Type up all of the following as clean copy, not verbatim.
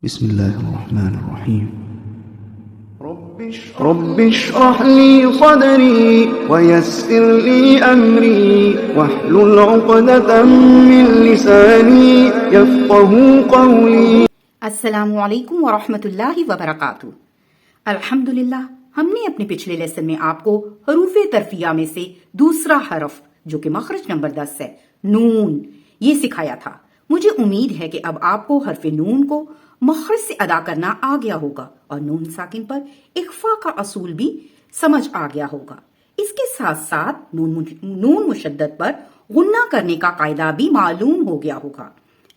بسم الله الرحمن الرحيم رب اشرح لي صدري ويسر لي أمري واحلل عقدة من لساني يفقهوا قولي. السلام علیکم ورحمۃ اللہ وبرکاتہ. الحمدللہ ہم نے اپنے پچھلے لیسن میں آپ کو حروف ترفیہ میں سے دوسرا حرف جو کہ مخرج نمبر 10 ہے نون یہ سکھایا تھا. مجھے امید ہے کہ اب آپ کو حرف نون کو مخرج سے ادا کرنا آ گیا ہوگا اور نون ساکن پر اخفا کا اصول بھی سمجھ آ گیا ہوگا. اس کے ساتھ ساتھ نون مشدد پر غنہ کرنے کا قاعدہ بھی معلوم ہو گیا ہوگا.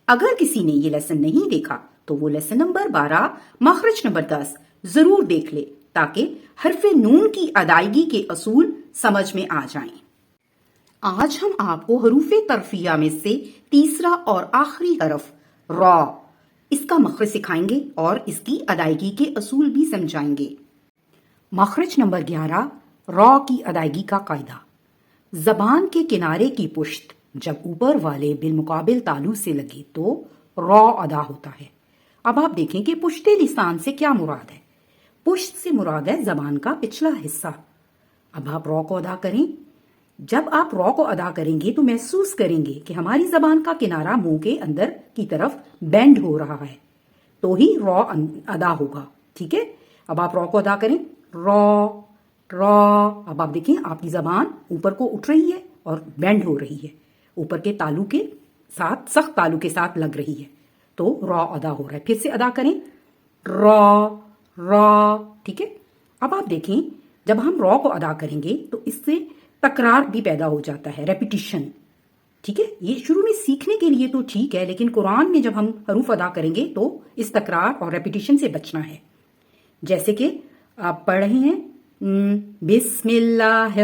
اگر کسی نے یہ لیسن نہیں دیکھا تو وہ لیسن نمبر 12 مخرج نمبر 10 ضرور دیکھ لے تاکہ حرف نون کی ادائیگی کے اصول سمجھ میں آ جائیں. آج ہم آپ کو حروف ترفیہ میں سے تیسرا اور آخری حرف را اس کا مخرج سکھائیں گے اور اس کی ادائیگی کے اصول بھی سمجھائیں گے. مخرج نمبر 11 را کی ادائیگی کا قاعدہ. زبان کے کنارے کی پشت جب اوپر والے بالمقابل تالو سے لگے تو را ادا ہوتا ہے. اب آپ دیکھیں کہ پشت لسان سے کیا مراد ہے. پشت سے مراد ہے زبان کا پچھلا حصہ. اب آپ را کو ادا کریں. جب آپ را کو ادا کریں گے تو محسوس کریں گے کہ ہماری زبان کا کنارہ منہ کے اندر کی طرف بینڈ ہو رہا ہے تو ہی را ادا ہوگا. ٹھیک ہے. اب آپ را کو ادا کریں. را را. اب آپ دیکھیں آپ کی زبان اوپر کو اٹھ رہی ہے اور بینڈ ہو رہی ہے, اوپر کے تالو کے ساتھ سخت تالو کے ساتھ لگ رہی ہے تو را ادا ہو رہا ہے. پھر سے ادا کریں. را را. ٹھیک ہے. اب آپ دیکھیں جب ہم را کو ادا کریں گے تو اس سے تکرار بھی پیدا ہو جاتا ہے, ریپیٹیشن. ٹھیک ہے. یہ شروع میں سیکھنے کے لیے تو ٹھیک ہے لیکن قرآن میں جب ہم حروف ادا کریں گے تو اس تکرار اور ریپیٹیشن سے بچنا ہے. جیسے کہ آپ پڑھ رہے ہیں بسم اللہ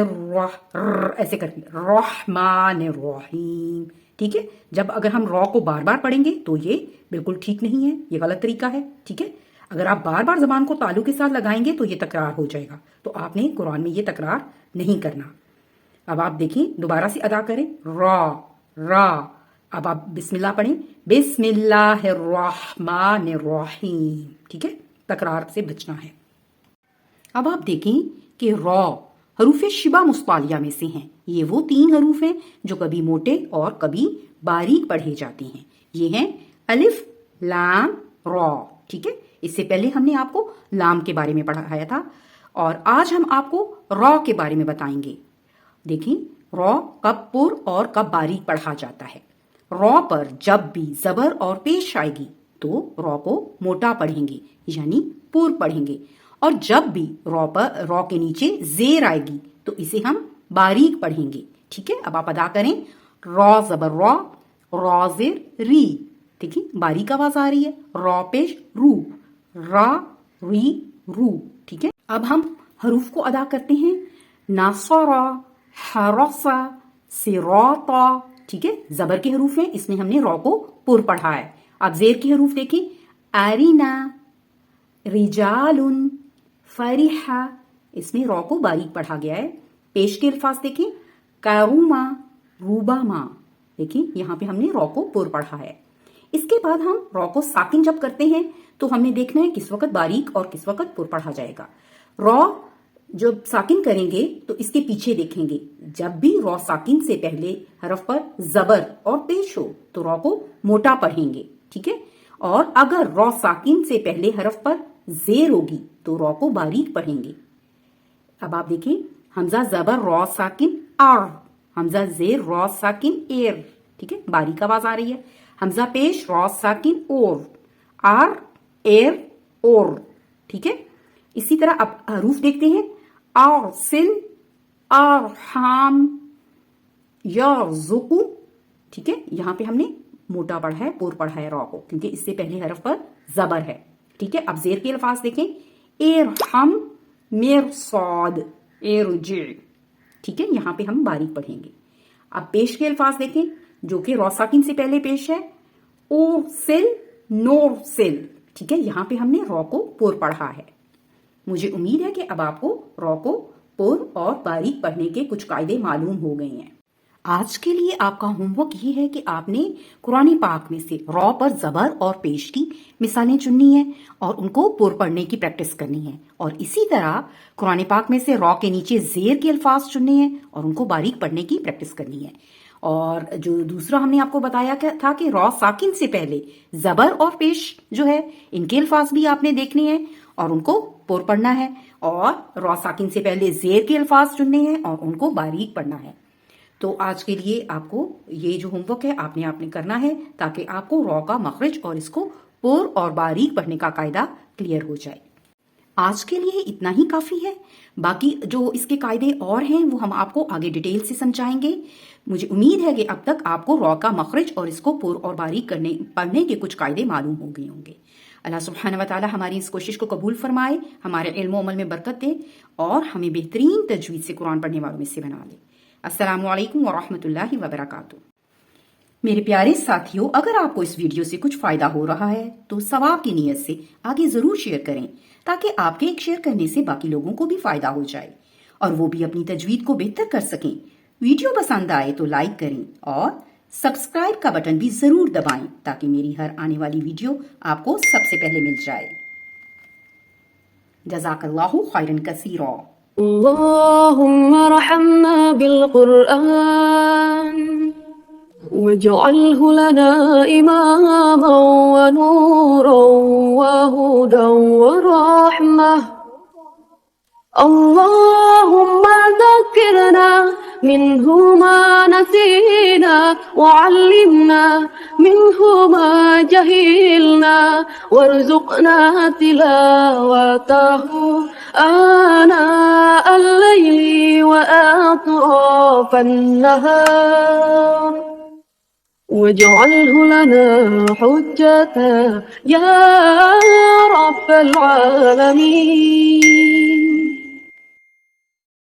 ایسے کر کے رحمان الرحیم. ٹھیک ہے. جب اگر ہم را کو بار بار پڑھیں گے تو یہ بالکل ٹھیک نہیں ہے, یہ غلط طریقہ ہے. ٹھیک ہے. اگر آپ بار بار زبان کو تالو کے ساتھ لگائیں گے تو یہ تکرار ہو جائے گا, تو آپ نے قرآن میں یہ تکرار نہیں کرنا. اب آپ دیکھیں دوبارہ سے ادا کریں. را را. اب آپ بسم اللہ پڑھیں. بسم اللہ الرحمن الرحیم. ٹھیک ہے. تکرار سے بچنا ہے. اب آپ دیکھیں کہ را حروف شبہ مصطالیہ میں سے ہیں. یہ وہ 3 حروف ہیں جو کبھی موٹے اور کبھی باریک پڑھے جاتے ہیں. یہ ہیں الف لام را. ٹھیک ہے. اس سے پہلے ہم نے آپ کو لام کے بارے میں پڑھایا تھا اور آج ہم آپ کو را کے بارے میں بتائیں گے. دیکھیں را کب پر اور کب باریک پڑھا جاتا ہے. را پر جب بھی زبر اور پیش آئے گی تو را کو موٹا پڑھیں گے یعنی پر پڑھیں گے, اور جب بھی را کے نیچے زیر آئے گی تو اسے ہم باریک پڑھیں گے. ٹھیک ہے. اب آپ ادا کریں. را زبر را, را زیر ری. ٹھیک ہے. باریک آواز آ رہی ہے. را پیش رو, را ری رو. ٹھیک ہے. اب ہم حروف کو ادا کرتے ہیں. ناصرا, حرسا, صراطا. ٹھیک ہے. زبر کے حروف ہیں, اس میں ہم نے را کو پر پڑھا ہے. اب زیر کے حروف دیکھیں. ارینا, رجال, فرحا. اس میں را کو باریک پڑھا گیا ہے. پیش کے الفاظ دیکھیں. کروما, روباما. دیکھیں یہاں پہ ہم نے را کو پر پڑھا ہے. اس کے بعد ہم را کو ساکن جب کرتے ہیں تو ہم نے دیکھنا ہے کس وقت باریک اور کس وقت پر پڑھا جائے گا. را جب ساکن کریں گے تو اس کے پیچھے دیکھیں گے. جب بھی را ساکن سے پہلے حرف پر زبر اور پیش ہو تو را کو موٹا پڑھیں گے. ٹھیک ہے. اور اگر را ساکن سے پہلے حرف پر زیر ہوگی تو را کو باریک پڑھیں گے. اب آپ دیکھیں حمزہ زبر را ساکن آر, حمزہ زیر را ساکن ایر. ٹھیک ہے. باریک آواز آ رہی ہے. حمزہ پیش را ساکن اور, آر ایر اور. ٹھیک ہے. اسی طرح اب حروف دیکھتے ہیں. ارسل, ارحام, یرزقو. ٹھیک ہے. یہاں پہ ہم نے موٹا پڑھا ہے, پر پڑھا ہے را کو کیونکہ اس سے پہلے حرف پر زبر ہے. ٹھیک ہے. اب زیر کے الفاظ دیکھیں. ارحم, مرصاد, ارجع. ٹھیک ہے. یہاں پہ ہم باریک پڑھیں گے. اب پیش کے الفاظ دیکھیں جو کہ را ساکن سے پہلے پیش ہے. اورسل, نورسل. ٹھیک ہے. یہاں پہ ہم نے را کو پر پڑھا ہے. مجھے امید ہے کہ اب آپ کو را کو پر اور باریک پڑھنے کے کچھ قاعدے معلوم ہو گئے ہیں. آج کے لیے آپ کا ہوم ورک یہ ہے کہ آپ نے قرآن پاک میں سے را پر زبر اور پیش کی مثالیں چننی ہیں اور ان کو پر پڑھنے کی پریکٹس کرنی ہے، اور اسی طرح قرآن پاک میں سے را کے نیچے زیر کے الفاظ چننے ہیں اور ان کو باریک پڑھنے کی پریکٹس کرنی ہے۔ اور جو دوسرا ہم نے آپ کو بتایا تھا کہ را ساکن سے پہلے زبر اور پیش جو ہے ان کے الفاظ بھی آپ نے دیکھنے ہیں اور ان کو پر پڑھنا ہے، اور را ساکن سے پہلے زیر کے الفاظ چننے ہیں اور ان کو باریک پڑھنا ہے۔ تو آج کے لیے آپ کو یہ جو ہوم ورک ہے آپ نے کرنا ہے تاکہ آپ کو را کا مخرج اور اس کو پر اور باریک پڑھنے کا قاعدہ کلیئر ہو جائے۔ آج کے لیے اتنا ہی کافی ہے، باقی جو اس کے قاعدے اور ہیں وہ ہم آپ کو آگے ڈیٹیل سے سمجھائیں گے۔ مجھے امید ہے کہ اب تک آپ کو را کا مخرج اور اس کو پر اور باریک پڑھنے کے کچھ قاعدے معلوم ہو گئے ہوں گے۔ اللہ سبحانہ و تعالی ہماری اس کوشش کو قبول فرمائے، ہمارے علم و عمل میں برکت دے اور ہمیں بہترین تجوید سے قرآن پڑھنے والوں میں سے بنا لے۔ السلام علیکم ورحمۃ اللہ وبرکاتہ۔ میرے پیارے ساتھیوں، اگر آپ کو اس ویڈیو سے کچھ فائدہ ہو رہا ہے تو ثواب کی نیت سے آگے ضرور شیئر کریں تاکہ آپ کے ایک شیئر کرنے سے باقی لوگوں کو بھی فائدہ ہو جائے اور وہ بھی اپنی تجوید کو بہتر کر سکیں۔ ویڈیو پسند آئے تو لائک کریں اور سبسکرائب کا بٹن بھی ضرور دبائیں تاکہ میری ہر آنے والی ویڈیو آپ کو سب سے پہلے مل جائے۔ جزاک اللہ خیرا کثیرا۔ اللهم ارحمنا بالقرآن واجعله لنا إماما ونورا وهدى ورحمة اللهم ذكرنا منه ما نسينا وعلمنا منه ما جهلنا وارزقنا تلاوته آناء الليل وأطراف النهار واجعله لنا حجة يا رب العالمين۔